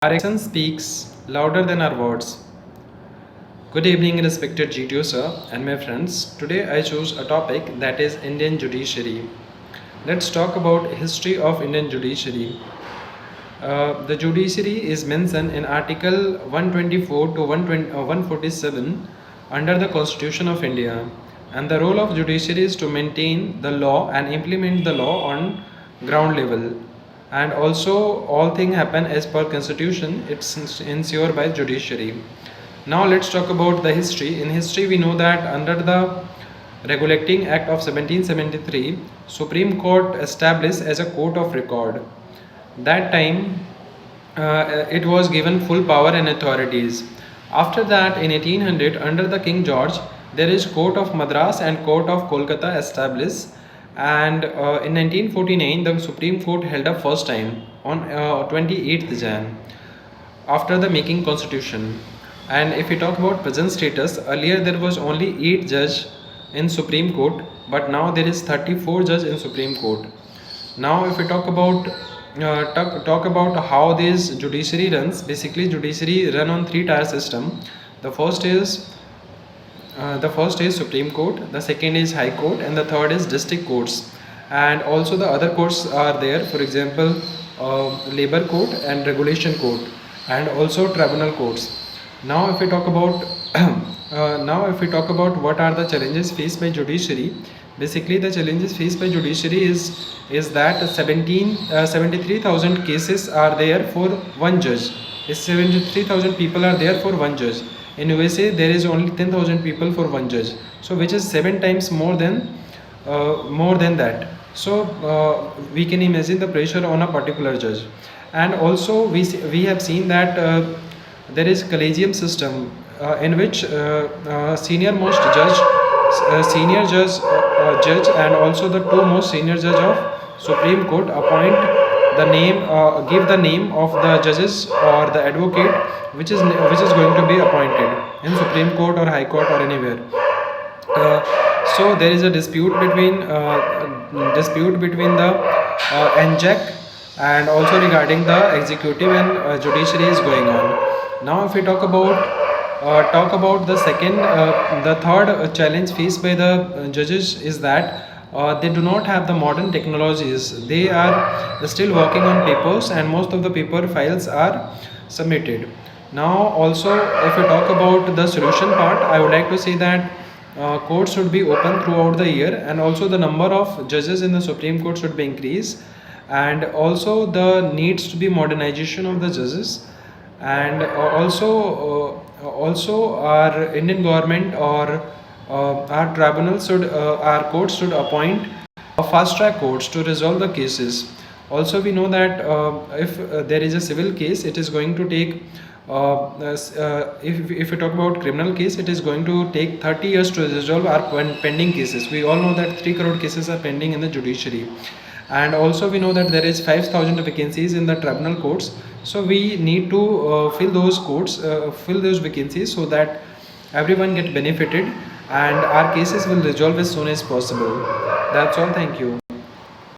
Our action speaks louder than our words. Good evening, respected GTO sir and my friends. Today I chose a topic that is Indian Judiciary. Let's talk about history of Indian Judiciary. The judiciary is mentioned in Article 124 to 147 under the Constitution of India, and the role of judiciary is to maintain the law and implement the law on ground level. And also, all things happen as per Constitution. It's ensured by judiciary. Now let's talk about the history. In history, we know that under the Regulating Act of 1773, Supreme Court established as a court of record. That time it was given full power and authorities. After that, in 1800, under the King George, there is Court of Madras and Court of Kolkata established. And in 1949, the Supreme Court held up first time on 28th Jan after the making constitution. And if we talk about present status, earlier there was only 8 judge in Supreme Court, but now there is 34 judge in Supreme Court. Now if we talk about how this judiciary runs, basically judiciary run on 3-tier system. The first is Supreme Court, the second is High Court, and the third is district courts. And also the other courts are there, for example, labor court and regulation court, and also tribunal courts. Now if we talk about what are the challenges faced by judiciary, basically the challenges faced by judiciary is that 73,000 cases are there for one judge. 73,000 people are there for one judge. In USA, there is only 10,000 people for one judge, so which is 7 times more than that. So we can imagine the pressure on a particular judge. And also we have seen that there is collegium system in which senior judge and also the two most senior judge of Supreme Court give the name of the judges or the advocate which is going to be appointed in Supreme Court or High Court or anywhere. So there is a dispute between the NJAC and also regarding the executive and judiciary is going on. Now if we talk about the third challenge faced by the judges is that they do not have the modern technologies. They are still working on papers, and most of the paper files are submitted. Now also if we talk about the solution part, I would like to say that courts should be open throughout the year, and also the number of judges in the Supreme Court should be increased, and also the needs to be modernization of the judges. And also our Indian government or our tribunals our courts should appoint a fast track courts to resolve the cases. Also we know that if there is a civil case, it is going to take if we talk about criminal case, it is going to take 30 years to resolve our pending cases. We all know that 3 crore cases are pending in the judiciary. And also we know that there is 5,000 vacancies in the tribunal courts, so we need to fill those vacancies so that everyone get benefited and our cases will resolve as soon as possible. That's all. Thank you.